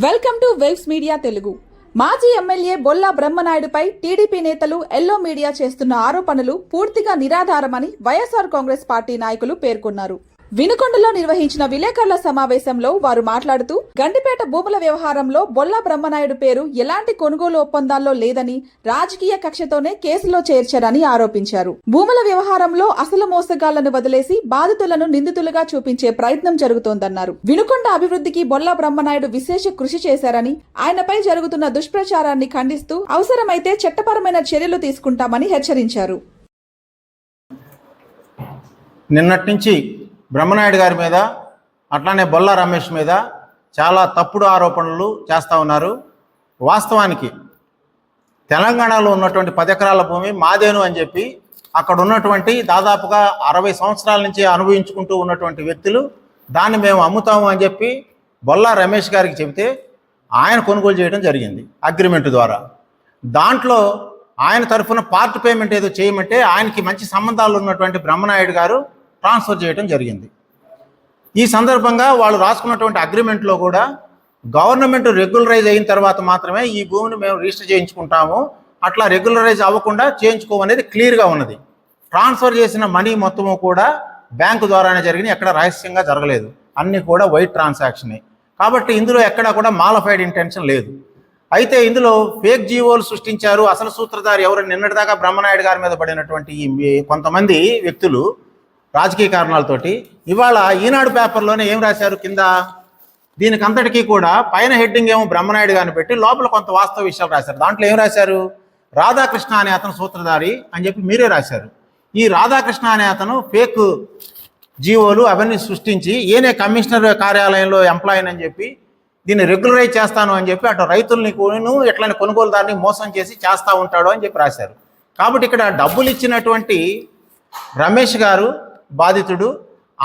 Welcome to waves media Telugu. మాజీ MLA Bolla బ్రహ్మనాయుడుపై TDP నేతలు yellow media చేస్తున్న ఆరోపణలు పూర్తిగా నిరాధారమని వైఎస్ఆర్ కాంగ్రెస్ పార్టీ నాయకులు పేర్కొన్నారు. వినుకొండలో నిర్వహించిన విలేకరుల సమావేశంలో వారు మాట్లాడుతూ గండిపేట భూముల వ్యవహారంలో బొల్లా బ్రహ్మనాయుడు పేరు ఎలాంటి కొనుగోలు ఒప్పందాల్లో లేదని రాజకీయ కక్షతోనే కేసులో చేర్చారని ఆరోపించారు. భూముల వ్యవహారంలో అసలు మోసగాళ్లను వదిలేసి బాధితులను నిందితులుగా చూపించే ప్రయత్నం జరుగుతోందన్నారు. వినుకొండ అభివృద్ధికి బొల్లా బ్రహ్మనాయుడు విశేష కృషి చేశారని, ఆయనపై జరుగుతున్న దుష్ప్రచారాన్ని ఖండిస్తూ అవసరమైతే చట్టపరమైన చర్యలు తీసుకుంటామని హెచ్చరించారు. నిన్నటి నుంచి బ్రహ్మనాయుడు గారి మీద అట్లానే బొల్లా రమేష్ మీద చాలా తప్పుడు ఆరోపణలు చేస్తూ ఉన్నారు. వాస్తవానికి తెలంగాణలో ఉన్నటువంటి 10 ఎకరాల భూమి మాదేను అని చెప్పి అక్కడ ఉన్నటువంటి దాదాపుగా 60 సంవత్సరాల నుంచి అనుభవించుకుంటూ ఉన్నటువంటి వ్యక్తులు దాన్ని మేము అమ్ముతాము అని చెప్పి బొల్లా రమేష్ గారికి చెబితే ఆయన కొనుగోలు చేయడం జరిగింది అగ్రిమెంట్ ద్వారా. దాంట్లో ఆయన తరఫున పార్ట్ పేమెంట్ ఏదో చేయమంటే ఆయనకి మంచి సంబంధాలు ఉన్నటువంటి బ్రహ్మనాయుడు గారు ట్రాన్స్ఫర్ చేయడం జరిగింది. ఈ సందర్భంగా వాళ్ళు రాసుకున్నటువంటి అగ్రిమెంట్లో కూడా గవర్నమెంట్ రెగ్యులరైజ్ అయిన తర్వాత మాత్రమే ఈ భూమిని మేము రిజిస్టర్ చేయించుకుంటాము, అట్లా రెగ్యులరైజ్ అవ్వకుండా చేయించుకోమనేది క్లియర్గా ఉన్నది. ట్రాన్స్ఫర్ చేసిన మనీ మొత్తము కూడా బ్యాంకు ద్వారానే జరిగినాయి, ఎక్కడ రహస్యంగా జరగలేదు, అన్నీ కూడా వైట్ ట్రాన్సాక్షనే. కాబట్టి ఇందులో ఎక్కడా కూడా మాలిఫైడ్ ఇంటెన్షన్ లేదు. అయితే ఇందులో ఫేక్ జీవోలు సృష్టించారు. అసలు సూత్రధారి ఎవరు? నిన్నటిదాకా బ్రహ్మనాయుడు గారి మీద పడినటువంటి కొంతమంది వ్యక్తులు రాజకీయ కారణాలతోటి ఇవాళ ఈనాడు పేపర్లోనే ఏం రాశారు కింద, దీనికి అంతటికీ కూడా పైన హెడ్డింగ్ ఏమో బ్రహ్మనాయుడు గారిని పెట్టి లోపల కొంత వాస్తవ విషయాలు రాశారు. దాంట్లో ఏం రాశారు? రాధాకృష్ణ అనే అతను సూత్రధారి అని చెప్పి మీరే రాశారు. ఈ రాధాకృష్ణ అనే అతను ఫేక్ జీవోలు అవన్నీ సృష్టించి ఈయనే కమిషనర్ కార్యాలయంలో ఎంప్లాయీ అని చెప్పి దీన్ని రెగ్యులరైజ్ చేస్తాను అని చెప్పి అటు రైతుల్ని ఎట్లనే కొనుగోలుదారుని మోసం చేసి చేస్తూ ఉంటాడు అని చెప్పి రాశారు. కాబట్టి ఇక్కడ డబ్బులు ఇచ్చినటువంటి రమేష్ గారు బాధితుడు,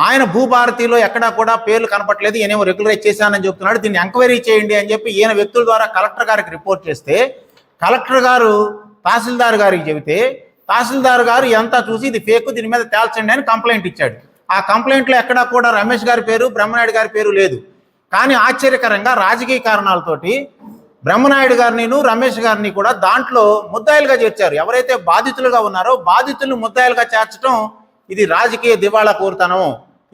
ఆయన భూభారతిలో ఎక్కడా కూడా పేర్లు కనపట్లేదు, ఈయనేమో రెగ్యులరైజ్ చేశానని చెప్తున్నాడు, దీన్ని ఎంక్వైరీ చేయండి అని చెప్పి ఈయన వ్యక్తుల ద్వారా కలెక్టర్ గారికి రిపోర్ట్ చేస్తే కలెక్టర్ గారు తహసీల్దార్ గారికి చెబితే తహసీల్దార్ గారు ఎంత చూసి ఇది ఫేక్, దీని మీద తేల్చండి అని కంప్లైంట్ ఇచ్చాడు. ఆ కంప్లైంట్లో ఎక్కడా కూడా రమేష్ గారి పేరు బ్రహ్మనాయుడు గారి పేరు లేదు. కానీ ఆశ్చర్యకరంగా రాజకీయ కారణాలతోటి బ్రహ్మనాయుడు గారిని రమేష్ గారిని కూడా దాంట్లో ముద్దాయిలుగా చేర్చారు. ఎవరైతే బాధితులుగా ఉన్నారో బాధితులను ముద్దాయిలుగా చేర్చడం ఇది రాజకీయ దివాళా కోరుతనం.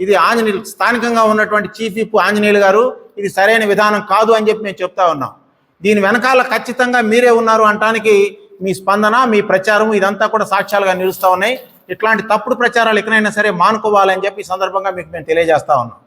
ఇది ఆంజనేయులు స్థానికంగా ఉన్నటువంటి చీఫ్ విప్ ఆంజనేయులు గారు ఇది సరైన విధానం కాదు అని చెప్పి మేము చెప్తా ఉన్నాం. దీని వెనకాల ఖచ్చితంగా మీరే ఉన్నారు అనటానికి మీ స్పందన, మీ ప్రచారం ఇదంతా కూడా సాక్ష్యాలుగా నిలుస్తూ ఉన్నాయి. ఇట్లాంటి తప్పుడు ప్రచారాలు ఎక్కడైనా సరే మానుకోవాలని చెప్పి ఈ సందర్భంగా మీకు మేము తెలియజేస్తా ఉన్నాం.